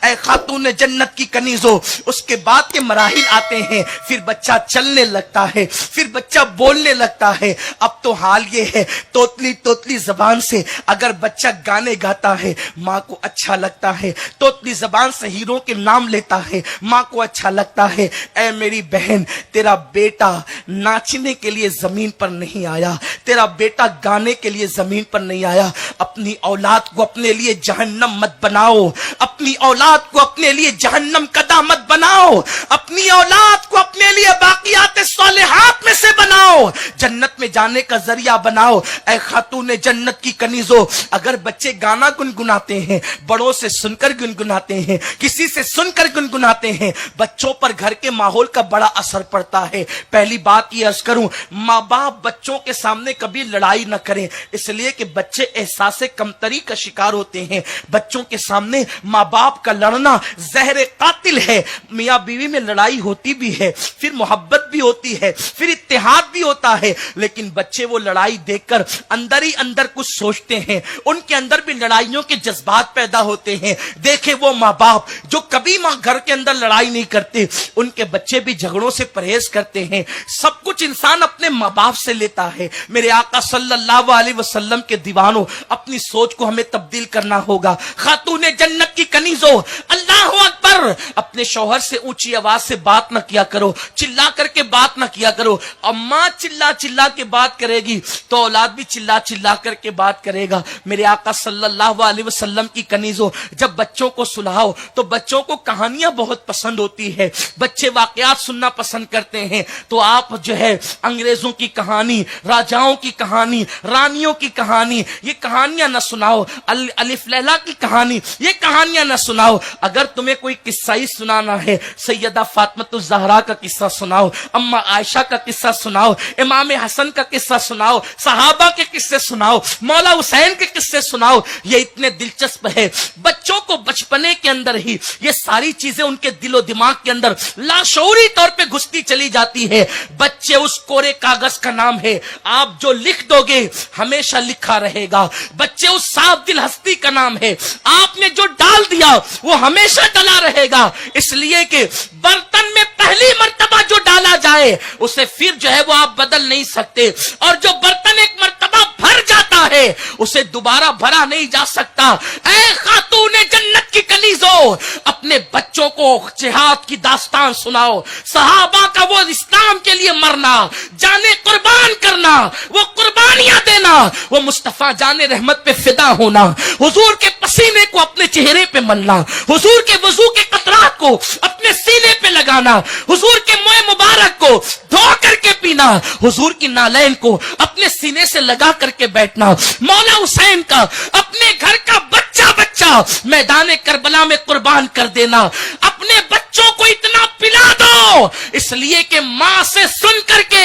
اے خاتون جنت کی کنیزو، اس کے بعد کے مراحل آتے ہیں، پھر بچہ چلنے لگتا ہے، پھر بچہ بولنے لگتا ہے۔ اب تو حال یہ ہے توتلی توتلی زبان سے اگر بچہ گانے گاتا ہے ماں کو اچھا لگتا ہے، توتلی زبان سے ہیروں کے نام لیتا ہے ماں کو اچھا لگتا ہے۔ اے میری بہن، تیرا بیٹا ناچنے کے لیے زمین پر نہیں آیا، تیرا بیٹا گانے کے لیے زمین پر نہیں آیا۔ اپنی اولاد کو اپنے لیے جہنم مت بناؤ، اپنی اولاد کو اپنے لیے جہنم قدا مت بناؤ، اپنی اولاد کو اپنے لیے باقیات صالحات میں سے بناؤ، جنت میں جانے کا ذریعہ بناؤ۔ اے خاتون جنت کی کنیزو، اگر بچے گانا گنگناتے ہیں، بڑوں سے سن کر گنگناتے ہیں، کسی سے سن کر گنگناتے ہیں، بچوں پر گھر کے ماحول کا بڑا اثر پڑتا ہے۔ پہلی بات یہ عرض کروں، ماں باپ بچوں کے سامنے کبھی لڑائی نہ کریں، اس لیے کہ بچے احساس کمتری کا شکار ہوتے ہیں۔ بچوں کے سامنے ماں باپ کا لڑنا زہر قاتل ہے۔ میاں بیوی میں لڑائی ہوتی بھی ہے، پھر محبت بھی ہوتی ہے، پھر اتحاد بھی ہوتا ہے، لیکن بچے وہ لڑائی دیکھ کر اندر ہی اندر کچھ سوچتے ہیں، ان کے اندر بھی لڑائیوں کے جذبات پیدا ہوتے ہیں۔ دیکھیں وہ ماں باپ جو کبھی ماں گھر کے اندر لڑائی نہیں کرتے، ان کے بچے بھی جھگڑوں سے پرہیز کرتے ہیں۔ سب کچھ انسان اپنے ماں باپ سے لیتا ہے۔ میرے آقا صلی اللہ علیہ وسلم کے دیوانوں، اپنی سوچ کو ہمیں تبدیل کرنا ہوگا۔ خاتون جنت کی کنیزو، اللہ اکبر، اپنے شوہر سے اونچی آواز سے بات نہ کیا کرو، چلا کر کے بات نہ کیا کرو۔ اماں چلا چلا کے بات کرے گی تو اولاد بھی چلا چلا کر کے بات کرے گا۔ میرے آقا صلی اللہ علیہ وسلم کی کنیزو، جب بچوں کو سلاؤ تو بچوں کو کہانیاں بہت پسند ہوتی ہے، بچے واقعات سننا پسند کرتے ہیں، تو آپ جو ہے انگریزوں کی کہانی، راجاؤں کی کہانی، رانیوں کی کہانی، یہ کہانیاں نہ سناؤ۔ الف لیلا کی کہانی، یہ کہانیاں نہ سناؤ۔ اگر تمہیں کوئی قصہ ہی سنانا ہے، سیدہ فاطمۃ الزہرا کا قصہ سناؤ، اما عائشہ کا قصہ سناؤ، امام حسن کا قصہ سناؤ، صحابہ کے قصے سناؤ، مولا حسین کے قصے سناؤ، یہ اتنے دلچسپ ہے۔ بچوں کو بچپنے کے اندر ہی یہ ساری چیزیں ان کے دل و دماغ کے اندر لاشعوری طور پہ گھستی چلی جاتی ہے۔ بچے اس کورے کاغذ کا نام ہے، آپ جو لکھ دو گے ہمیشہ لکھا رہے گا۔ بچے اس صاف دل ہستی کا نام ہے، آپ نے جو ڈال دیا وہ ہمیشہ ڈلا رہے گا، اس لیے کہ برتن میں پہلی مرتبہ جو ڈالا جائے اسے پھر جو ہے وہ آپ بدل نہیں سکتے، اور جو برتن ایک مرتبہ بھر جاتا ہے اسے دوبارہ بھرا نہیں جا سکتا۔ اے خاتون جنت کی کنیزو، اپنے بچوں کو جہاد کی داستان سناؤ، صحابہ کا وہ اسلام کے لیے مرنا، جانے قربان کرنا، وہ قربانیاں دینا، وہ مصطفیٰ جان رحمت پہ فدا ہونا، حضور کے پسینے کو اپنے چہرے پہ ملنا، حضور کے وضو کے قطرات کو اپنے سینے پہ لگانا، حضور کے منہ مبارک کو دھو کر کے پینا، حضور کی نالین کو اپنے سینے سے لگا کر کے بیٹھنا، مولا حسین کا اپنے گھر کا بچہ بچہ میدان کربلا میں قربان کر دینا۔ اپنے بچوں کو اتنا پلا دو، اس لیے کہ ماں سے سن کر کے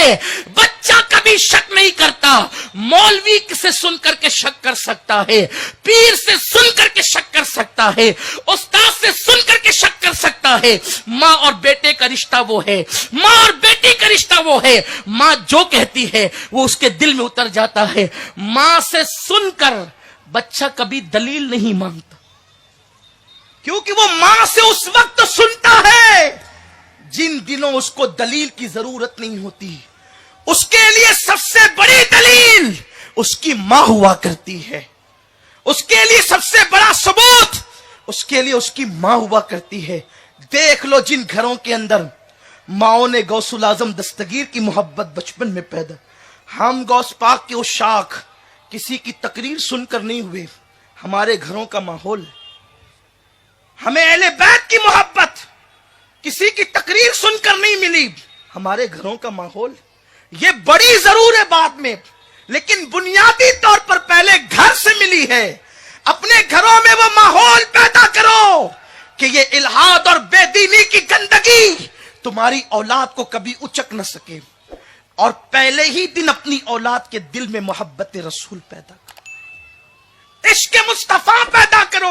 بچہ کبھی شک نہیں کرتا۔ مولوی سے سن کر کے شک کر سکتا ہے، پیر سے سن کر کے شک کر سکتا ہے، استاد سے سن کر کے شک کر سکتا ہے۔ ماں اور بیٹے کا رشتہ وہ ہے، ماں اور بیٹی کا رشتہ وہ ہے، ماں جو کہتی ہے وہ اس کے دل میں اتر جاتا ہے۔ ماں سے سن کر بچہ کبھی دلیل نہیں مانگتا، کیونکہ وہ ماں سے اس وقت سنتا ہے جن دنوں اس کو دلیل کی ضرورت نہیں ہوتی۔ اس کے لیے سب سے بڑی دلیل اس کی ماں ہوا کرتی ہے، اس کے لیے سب سے بڑا ثبوت اس کے لیے اس کی ماں ہوا کرتی ہے۔ دیکھ لو جن گھروں کے اندر ماؤں نے غوث العظم دستگیر کی محبت بچپن میں پیدا، ہم غوث پاک کے عشاق کسی کی تقریر سن کر نہیں ہوئے، ہمارے گھروں کا ماحول، ہمیں اہل بیت کی محبت کسی کی تقریر سن کر نہیں ملی، ہمارے گھروں کا ماحول۔ یہ بڑی ضرور ہے بعد میں، لیکن بنیادی طور پر پہلے گھر سے ملی ہے۔ اپنے گھروں میں وہ ماحول پیدا کرو کہ یہ الہاد اور بے دینی کی گندگی تمہاری اولاد کو کبھی اچک نہ سکے، اور پہلے ہی دن اپنی اولاد کے دل میں محبت رسول پیدا کرو، عشق مصطفیٰ پیدا کرو۔